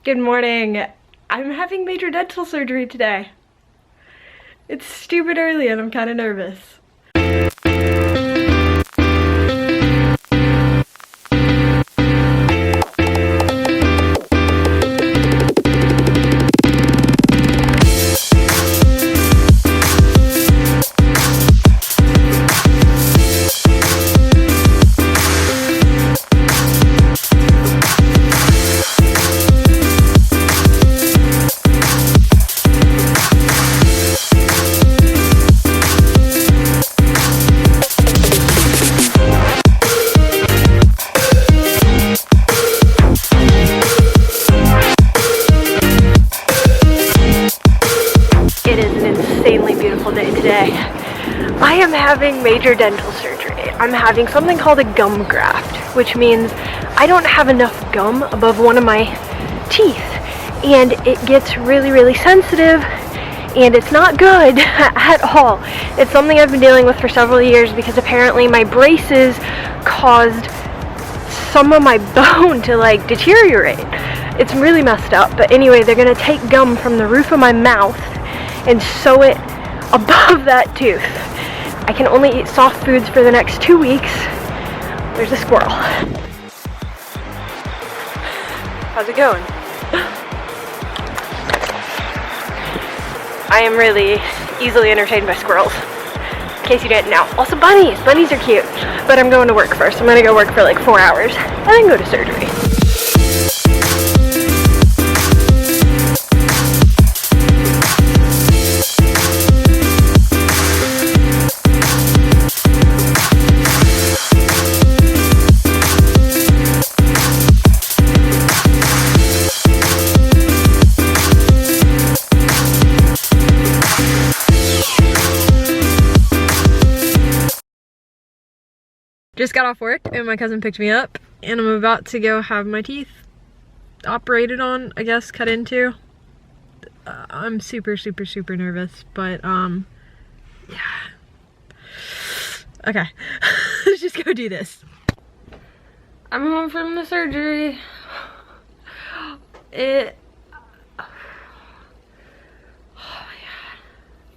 Good morning. I'm having major dental surgery today. It's stupid early and I'm kind of nervous. Today. I am having major dental surgery. I'm having something called a gum graft, which means I don't have enough gum above one of my teeth, and it gets really sensitive, and it's not good at all. It's something I've been dealing with for several years because apparently my braces caused some of my bone to like deteriorate. It's really messed up, but anyway, they're gonna take gum from the roof of my mouth and sew it above that tooth. I can only eat soft foods for the next 2 weeks. There's a squirrel. How's it going? I am really easily entertained by squirrels, in case you didn't know. Also bunnies. Bunnies are cute. But I'm going to work first. I'm going to go work for like 4 hours and then go to surgery. Just got off work and my cousin picked me up and I'm about to go have my teeth operated on, I guess, cut into. I'm super nervous, but yeah. Okay, let's just go do this. I'm home from the surgery.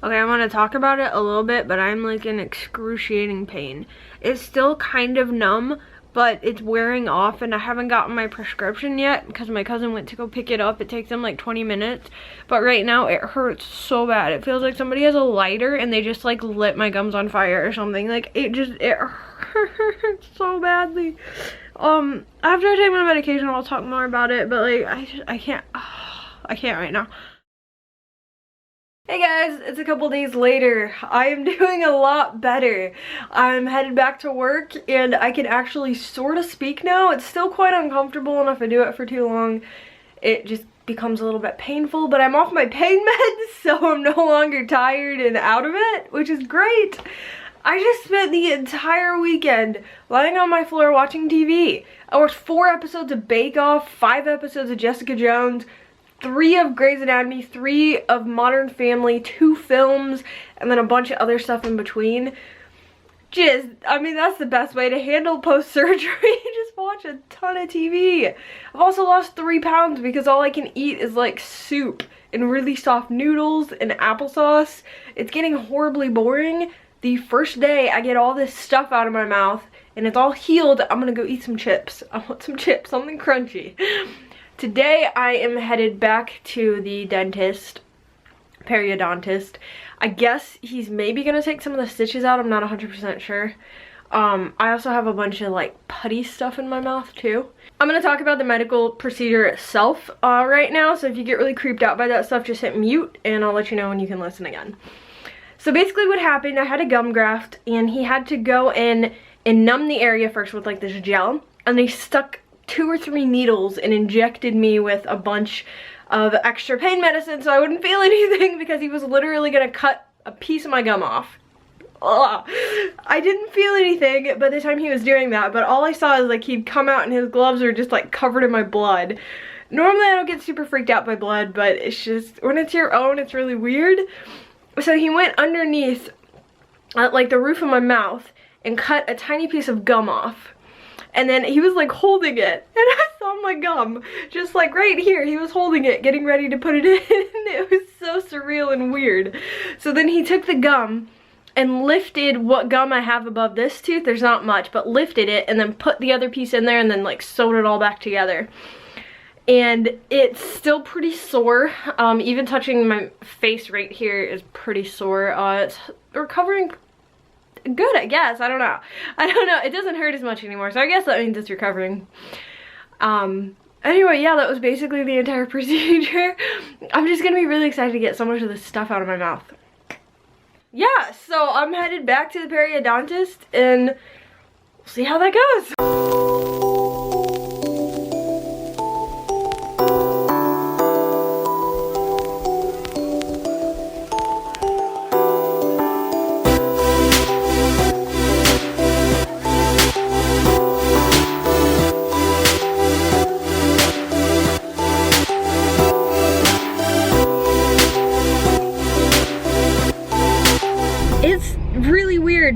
Okay, I want to talk about it a little bit, but I'm like in excruciating pain. It's still kind of numb, but it's wearing off, and I haven't gotten my prescription yet because my cousin went to go pick it up. It takes them like 20 minutes, but right now it hurts so bad. It feels like somebody has a lighter and they just like lit my gums on fire or something. Like it hurts so badly. After I take my medication, I'll talk more about it, but like I can't right now. Hey guys, it's a couple days later. I am doing a lot better. I'm headed back to work and I can actually sort of speak now. It's still quite uncomfortable, and if I do it for too long, it just becomes a little bit painful, but I'm off my pain meds, so I'm no longer tired and out of it, which is great. I just spent the entire weekend lying on my floor watching TV. I watched 4 episodes of Bake Off, 5 episodes of Jessica Jones, 3 of Grey's Anatomy, 3 of Modern Family, 2 films, and then a bunch of other stuff in between. I mean, that's the best way to handle post-surgery. Just watch a ton of TV. I've also lost 3 pounds because all I can eat is like soup and really soft noodles and applesauce. It's getting horribly boring. The first day I get all this stuff out of my mouth and it's all healed, I'm gonna go eat some chips. I want some chips, something crunchy. Today I am headed back to the dentist, periodontist. I guess he's maybe gonna take some of the stitches out. I'm not 100% sure. I also have a bunch of like putty stuff in my mouth too. I'm gonna talk about the medical procedure itself right now, so if you get really creeped out by that stuff, just hit mute and I'll let you know when you can listen again. So basically what happened, I had a gum graft and he had to go in and numb the area first with like this gel, and they stuck 2 or 3 needles and injected me with a bunch of extra pain medicine so I wouldn't feel anything, because he was literally gonna cut a piece of my gum off. Ugh. I didn't feel anything by the time he was doing that, but all I saw is like he'd come out and his gloves were just like covered in my blood. Normally I don't get super freaked out by blood, but it's just, when it's your own, it's really weird. So he went underneath like the roof of my mouth and cut a tiny piece of gum off. and then he was like holding it, and I saw my gum just like right here. He was holding it, getting ready to put it in. It was so surreal and weird. So then he took the gum and lifted what gum I have above this tooth. There's not much, but lifted it and then put the other piece in there and then like sewed it all back together. And it's still pretty sore. Even touching my face right here is pretty sore. It's recovering good, I guess. I don't know. It doesn't hurt as much anymore, so I guess that means it's recovering. Anyway, yeah, that was basically the entire procedure. I'm just gonna be really excited to get so much of this stuff out of my mouth. Yeah, so I'm headed back to the periodontist and we'll see how that goes.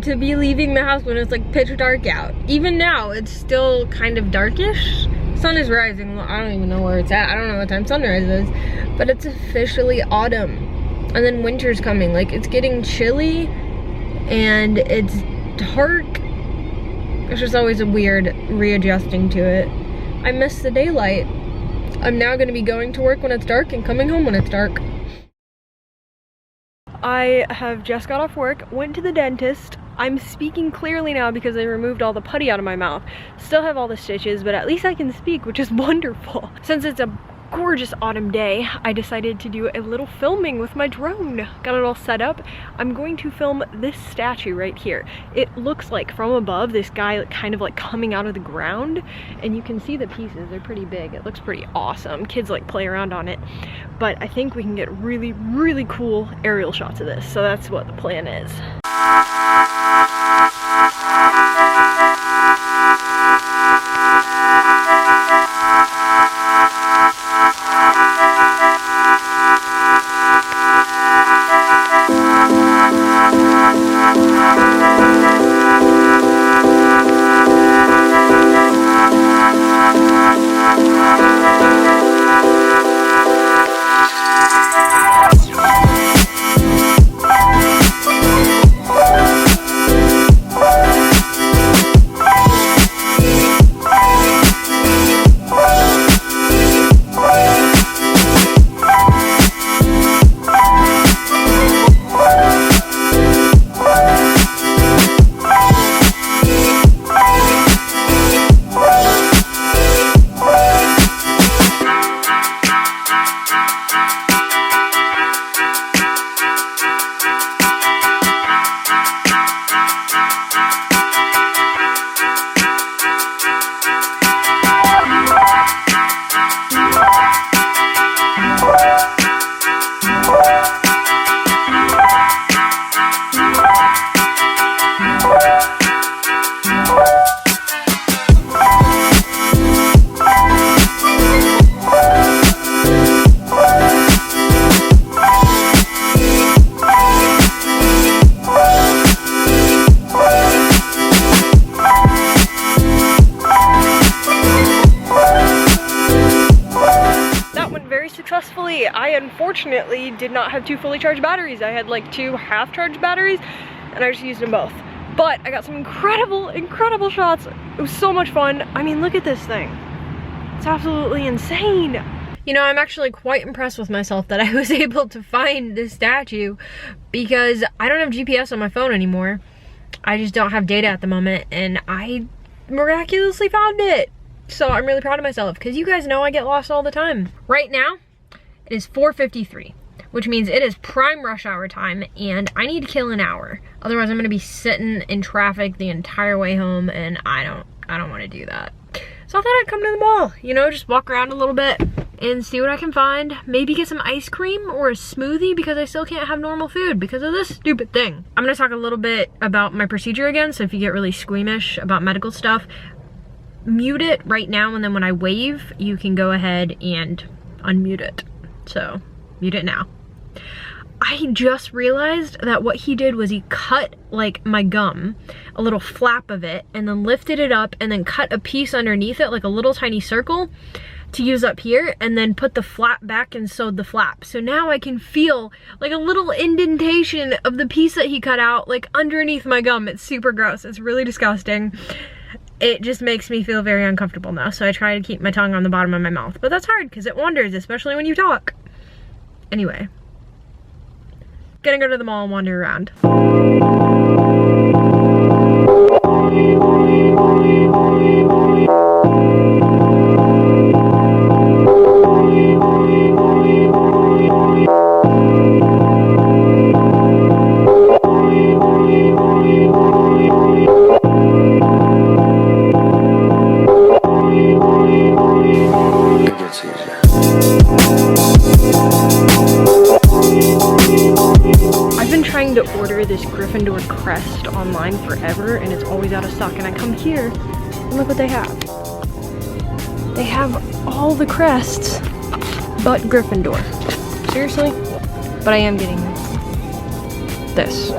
To be leaving the house when it's like pitch dark out. Even now, it's still kind of darkish. Sun is rising. Well, I don't even know where it's at. I don't know what time sunrise is, but it's officially autumn. And then winter's coming. Like, it's getting chilly and it's dark. It's just always a weird readjusting to it. I miss the daylight. I'm now gonna be going to work when it's dark and coming home when it's dark. I have just got off work, went to the dentist. I'm speaking clearly now because I removed all the putty out of my mouth. Still have all the stitches, but at least I can speak, which is wonderful. Since it's a gorgeous autumn day, I decided to do a little filming with my drone. Got it all set up. I'm going to film this statue right here. It looks like from above, this guy kind of like coming out of the ground, and you can see the pieces, they're pretty big. It looks pretty awesome. Kids like play around on it, but I think we can get really, really cool aerial shots of this. So that's what the plan is. Successfully. I unfortunately did not have two fully charged batteries. I had like two half-charged batteries and I just used them both. But I got some incredible shots. It was so much fun. I mean, look at this thing. It's absolutely insane. You know, I'm actually quite impressed with myself that I was able to find this statue because I don't have GPS on my phone anymore. I just don't have data at the moment and I miraculously found it. So I'm really proud of myself because you guys know I get lost all the time. Right now, it is 4:53, which means it is prime rush hour time and I need to kill an hour. Otherwise, I'm gonna be sitting in traffic the entire way home and I don't wanna do that. So I thought I'd come to the mall, you know, just walk around a little bit and see what I can find. Maybe get some ice cream or a smoothie because I still can't have normal food because of this stupid thing. I'm gonna talk a little bit about my procedure again, so if you get really squeamish about medical stuff, mute it right now, and then when I wave, you can go ahead and unmute it. So, mute it now. I just realized that what he did was he cut like my gum, a little flap of it, and then lifted it up and then cut a piece underneath it, like a little tiny circle to use up here, and then put the flap back and sewed the flap. So now I can feel like a little indentation of the piece that he cut out like underneath my gum. It's super gross. It's really disgusting. It just makes me feel very uncomfortable now. So I try to keep my tongue on the bottom of my mouth, but that's hard because it wanders, especially when you talk. Anyway, gonna go to the mall and wander around. To order this Gryffindor crest online forever, and it's always out of stock, and I come here and look what they have. They have all the crests but Gryffindor. Seriously? But I am getting this.